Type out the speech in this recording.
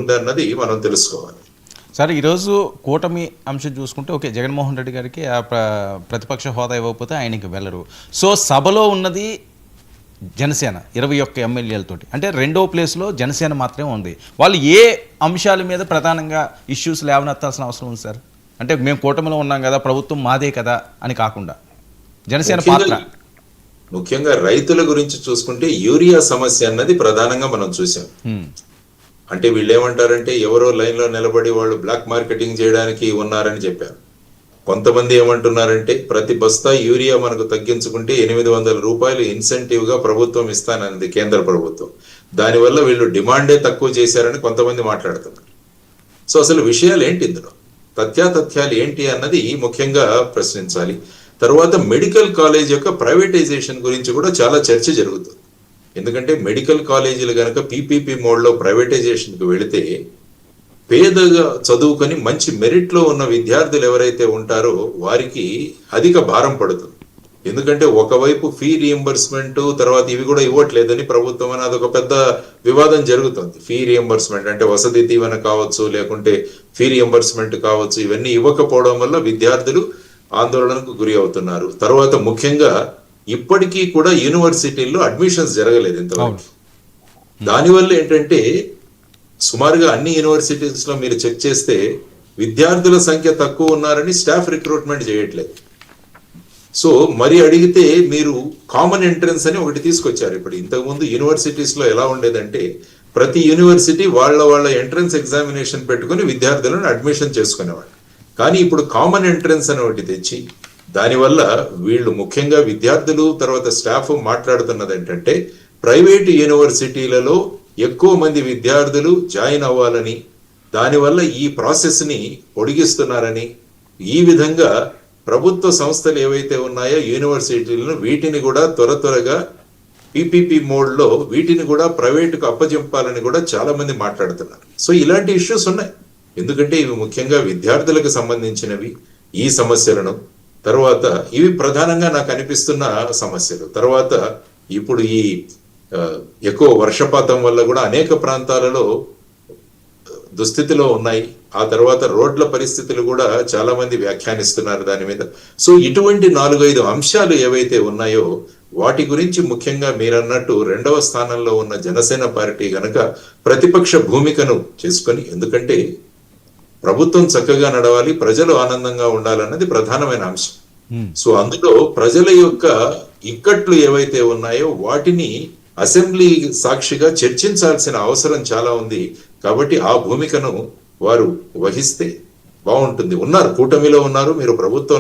ఉందన్నది మనం తెలుసుకోవాలి. సార్, ఈరోజు కూటమి అంశం చూసుకుంటే ఓకే, జగన్మోహన్ రెడ్డి గారికి ఆ ప్రతిపక్ష హోదా ఇవ్వకపోతే ఆయనకి వెళ్ళరు. సో సభలో ఉన్నది జనసేన 21 ఎమ్మెల్యేలతోటి, అంటే రెండో ప్లేస్లో జనసేన మాత్రమే ఉంది. వాళ్ళు ఏ అంశాల మీద ప్రధానంగా ఇష్యూస్ లేవనెత్తాల్సిన అవసరం ఉంది సార్? అంటే మేము కూటమిలో ఉన్నాం కదా, ప్రభుత్వం మాదే కదా అని కాకుండా జనసేన పాత్ర. ముఖ్యంగా రైతుల గురించి చూసుకుంటే యూరియా సమస్య అన్నది ప్రధానంగా మనం చూసాం. అంటే వీళ్ళు ఏమంటారంటే ఎవరో లైన్లో నిలబడి వాళ్ళు బ్లాక్ మార్కెటింగ్ చేయడానికి ఉన్నారని చెప్పారు. కొంతమంది ఏమంటున్నారంటే ప్రతి బస్తా యూరియా మనకు తగ్గించుకుంటే 800 రూపాయలు ఇన్సెంటివ్ గా ప్రభుత్వం ఇస్తానన్నది కేంద్ర ప్రభుత్వం. దానివల్ల వీళ్ళు డిమాండే తక్కువ చేశారని కొంతమంది మాట్లాడుతున్నారు. సో అసలు విషయాలు ఏంటి, ఇందులో తథ్యాలు ఏంటి అన్నది ముఖ్యంగా ప్రశ్నించాలి. తర్వాత మెడికల్ కాలేజ్ యొక్క ప్రైవేటైజేషన్ గురించి కూడా చాలా చర్చ జరుగుతుంది. ఎందుకంటే మెడికల్ కాలేజీలు కనుక పీపీపీ మోడ్లో ప్రైవేటైజేషన్కి వెళితే పేదగా చదువుకొని మంచి మెరిట్లో ఉన్న విద్యార్థులు ఎవరైతే ఉంటారో వారికి అధిక భారం పడుతుంది. ఎందుకంటే ఒకవైపు ఫీ రీఎంబర్స్మెంట్, తర్వాత ఇవి కూడా ఇవ్వట్లేదని ప్రభుత్వం అని అదొక పెద్ద వివాదం జరుగుతుంది. ఫీ రీఎంబర్స్మెంట్ అంటే వసతి దీవెన కావచ్చు, లేకుంటే ఫీ రీఎంబర్స్మెంట్ కావచ్చు, ఇవన్నీ ఇవ్వకపోవడం వల్ల విద్యార్థులు ఆందోళనకు గురి అవుతున్నారు. తర్వాత ముఖ్యంగా ఇప్పటికీ కూడా యూనివర్సిటీల్లో అడ్మిషన్స్ జరగలేదు ఇంతవరకు. దానివల్ల ఏంటంటే సుమారుగా అన్ని యూనివర్సిటీస్ లో మీరు చెక్ చేస్తే విద్యార్థుల సంఖ్య తక్కువ ఉన్నారని స్టాఫ్ రిక్రూట్మెంట్ చేయట్లేదు. సో మరి అడిగితే మీరు కామన్ ఎంట్రన్స్ అని ఒకటి తీసుకొచ్చారు. ఇప్పుడు ఇంతకుముందు యూనివర్సిటీస్ లో ఎలా ఉండేదంటే ప్రతి యూనివర్సిటీ వాళ్ళ ఎంట్రన్స్ ఎగ్జామినేషన్ పెట్టుకుని విద్యార్థులను అడ్మిషన్ చేసుకునేవాళ్ళు. కానీ ఇప్పుడు కామన్ ఎంట్రన్స్ అని ఒకటి తెచ్చి దానివల్ల వీళ్ళు ముఖ్యంగా విద్యార్థులు తర్వాత స్టాఫ్ మాట్లాడుతున్నది ఏంటంటే ప్రైవేటు యూనివర్సిటీలలో ఎక్కువ మంది విద్యార్థులు జాయిన్ అవ్వాలని, దానివల్ల ఈ ప్రాసెస్ ని పొడిగిస్తున్నారని, ఈ విధంగా ప్రభుత్వ సంస్థలు ఏవైతే ఉన్నాయో యూనివర్సిటీలను వీటిని కూడా త్వరగా పీపీపీ మోడ్ లో వీటిని కూడా ప్రైవేటుకు అప్పజెంపాలని కూడా చాలా మంది మాట్లాడుతున్నారు. సో ఇలాంటి ఇష్యూస్ ఉన్నాయి. ఎందుకంటే ఇవి ముఖ్యంగా విద్యార్థులకు సంబంధించినవి. ఈ సమస్యలను తర్వాత ఇవి ప్రధానంగా నాకు అనిపిస్తున్న సమస్యలు. తర్వాత ఇప్పుడు ఈ ఎక్కువ వర్షపాతం వల్ల కూడా అనేక ప్రాంతాలలో దుస్థితిలో ఉన్నాయి. ఆ తర్వాత రోడ్ల పరిస్థితులు కూడా చాలా మంది వ్యాఖ్యానిస్తున్నారు దాని మీద. సో ఇటువంటి 4-5 అంశాలు ఏవైతే ఉన్నాయో వాటి గురించి ముఖ్యంగా మీరన్నట్టు రెండవ స్థానంలో ఉన్న జనసేన పార్టీ గనక ప్రతిపక్ష భూమికను చేసుకొని, ఎందుకంటే ప్రభుత్వం చక్కగా నడవాలి, ప్రజలు ఆనందంగా ఉండాలన్నది ప్రధానమైన అంశం. సో అందులో ప్రజల యొక్క ఇక్కట్లు ఏవైతే ఉన్నాయో వాటిని అసెంబ్లీ సాక్షిగా చర్చించాల్సిన అవసరం చాలా ఉంది. కాబట్టి ఆ భూమికను వారు వహిస్తే బాగుంటుంది. ఉన్నారు, కూటమిలో ఉన్నారు, మీరు ప్రభుత్వం